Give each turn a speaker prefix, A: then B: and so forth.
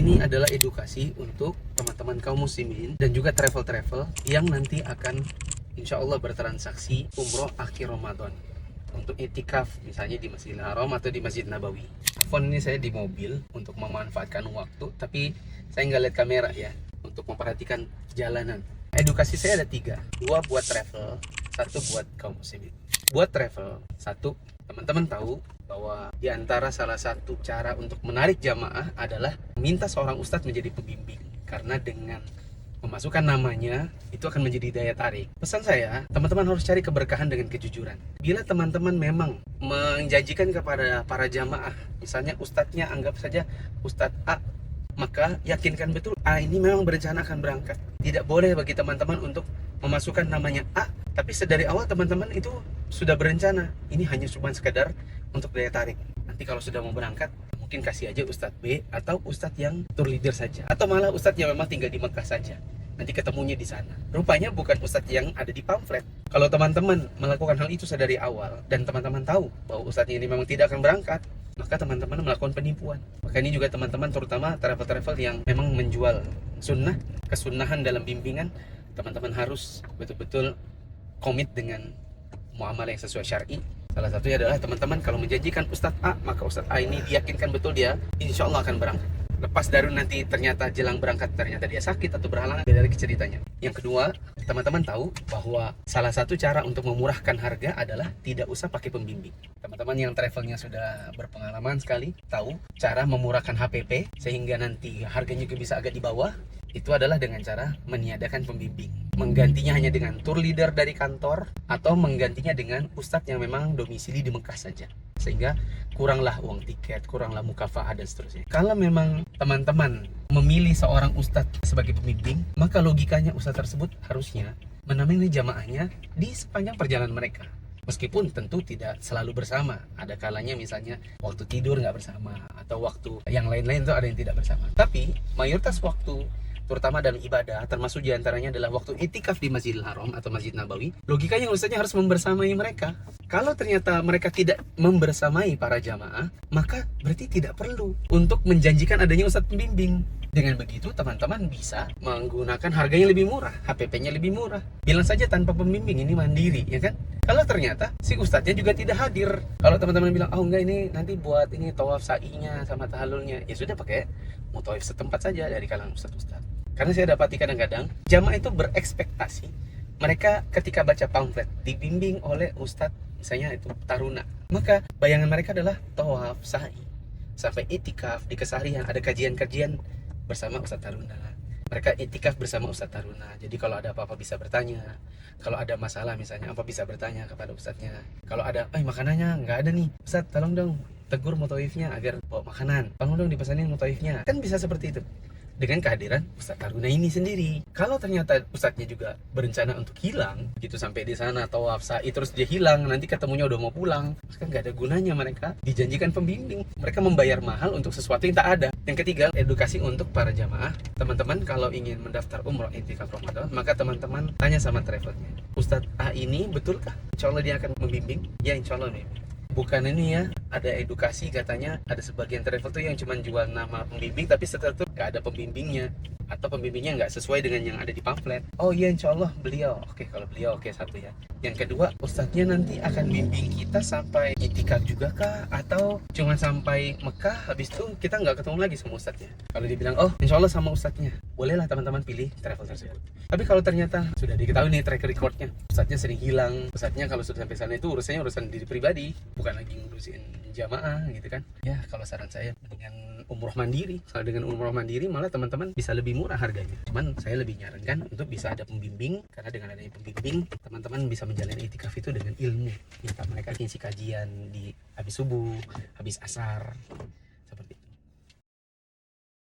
A: ini adalah edukasi untuk teman-teman kaum muslimin dan juga travel-travel yang nanti akan insya Allah bertransaksi umroh akhir Ramadan untuk itikaf misalnya di Masjidil Haram atau di Masjid Nabawi. Phone ini saya di mobil untuk memanfaatkan waktu, tapi saya nggak lihat kamera ya, untuk memperhatikan jalanan. Edukasi saya ada 3, 2 buat travel, 1 buat kaum muslimin. Buat travel, 1, teman-teman tahu bahwa di antara salah satu cara untuk menarik jamaah adalah minta seorang ustadz menjadi pembimbing, karena dengan memasukkan namanya itu akan menjadi daya tarik. Pesan saya, teman-teman harus cari keberkahan dengan kejujuran. Bila teman-teman memang menjanjikan kepada para jamaah, misalnya ustadznya anggap saja Ustadz A, maka yakinkan betul A ini memang berencana akan berangkat. Tidak boleh bagi teman-teman untuk memasukkan namanya A, tapi sedari awal teman-teman itu sudah berencana. Ini hanya cuma sekedar untuk daya tarik. Nanti kalau sudah mau berangkat, mungkin kasih aja Ustadz B atau Ustadz yang tour leader saja, atau malah Ustadz yang memang tinggal di Mekah saja. Nanti ketemunya di sana. Rupanya bukan Ustadz yang ada di pamflet. Kalau teman-teman melakukan hal itu sedari awal dan teman-teman tahu bahwa Ustadz ini memang tidak akan berangkat, maka teman-teman melakukan penipuan. Maka ini juga teman-teman, terutama travel-travel yang memang menjual sunnah, kesunahan dalam bimbingan, teman-teman harus betul-betul komit dengan muamalah yang sesuai syar'i. Salah satunya adalah teman-teman kalau menjanjikan Ustadz A, maka Ustadz A ini diyakinkan betul dia insya Allah akan berangkat. Lepas dari nanti ternyata jelang berangkat ternyata dia sakit atau berhalangan, beda lagi ceritanya. Yang kedua, teman-teman tahu bahwa salah satu cara untuk memurahkan harga adalah tidak usah pakai pembimbing. Teman-teman yang travelnya sudah berpengalaman sekali tahu cara memurahkan HPP sehingga nanti harganya juga bisa agak di bawah. Itu adalah dengan cara meniadakan pembimbing, menggantinya hanya dengan tour leader dari kantor atau menggantinya dengan ustadz yang memang domisili di Mekah saja, sehingga kuranglah uang tiket, kuranglah mukafah dan seterusnya. Kalau memang teman-teman memilih seorang ustadz sebagai pembimbing, maka logikanya ustadz tersebut harusnya menemani jamaahnya di sepanjang perjalanan mereka. Meskipun tentu tidak selalu bersama, ada kalanya misalnya waktu tidur nggak bersama, atau waktu yang lain-lain itu ada yang tidak bersama. Tapi mayoritas waktu, terutama dalam ibadah, termasuk diantaranya adalah waktu itikaf di Masjidil Haram atau Masjid Nabawi, logikanya ustaznya harus membersamai mereka. Kalau ternyata mereka tidak membersamai para jamaah, maka berarti tidak perlu untuk menjanjikan adanya ustadz pembimbing. Dengan begitu teman-teman bisa menggunakan harga yang lebih murah, HPP-nya lebih murah. Bilang saja tanpa pembimbing, ini mandiri, ya kan? Kalau ternyata si ustadznya juga tidak hadir, kalau teman-teman bilang, oh enggak ini nanti buat ini tawaf sa'inya sama tahallulnya, ya sudah pakai mutawif setempat saja dari kalangan ustadz-ustadz. Karena saya dapati kadang-kadang jamaah itu berekspektasi mereka ketika baca pamflet dibimbing oleh ustadz misalnya itu taruna, maka bayangan mereka adalah tawaf sa'i sampai itikaf di keseharian ada kajian-kajian bersama ustadz taruna. Mereka itikaf bersama ustadz taruna. Jadi kalau ada apa-apa bisa bertanya. Kalau ada masalah misalnya apa bisa bertanya kepada ustadznya. Kalau ada makanannya nggak ada nih, ustadz tolong dong tegur mutawifnya agar bawa makanan. Tolong dong dipesanin mutawifnya. Kan bisa seperti itu dengan kehadiran Ustadz Taruna ini sendiri. Kalau ternyata Ustadznya juga berencana untuk hilang, gitu sampai di sana tawaf sa'i terus dia hilang, nanti ketemunya udah mau pulang, maka nggak ada gunanya mereka dijanjikan pembimbing. Mereka membayar mahal untuk sesuatu yang tak ada. Yang ketiga, edukasi untuk para jamaah. Teman-teman kalau ingin mendaftar umroh itikaf Ramadan, maka teman-teman tanya sama travelnya, Ustadz A ini betulkah? Insya Allah dia akan membimbing? Ya insya Allah membimbing. Bukan ini ya, ada edukasi katanya ada sebagian travel tuh yang cuma jual nama pembimbing tapi setelah itu gak ada pembimbingnya, atau pembimbingnya nggak sesuai dengan yang ada di pamflet. Oh iya insya Allah beliau, oke kalau beliau oke, satu ya. Yang kedua, ustadznya nanti akan bimbing kita sampai itikaf juga kah, atau cuma sampai Mekah habis itu kita nggak ketemu lagi sama ustadznya? Kalau dibilang oh insya Allah sama ustadznya, bolehlah teman-teman pilih travel tersebut. Tapi kalau ternyata sudah diketahui nih track recordnya, ustadznya sering hilang, ustadznya kalau sudah sampai sana itu urusannya urusan diri pribadi, bukan lagi ngurusin jamaah gitu kan. Ya kalau saran saya dengan umroh mandiri, kalau dengan umroh mandiri malah teman-teman bisa lebih murah harganya. Cuman saya lebih nyarankan untuk bisa ada pembimbing, karena dengan adanya pembimbing teman-teman bisa menjalani itikaf itu dengan ilmu. Minta mereka ngisi kajian di habis subuh, habis asar,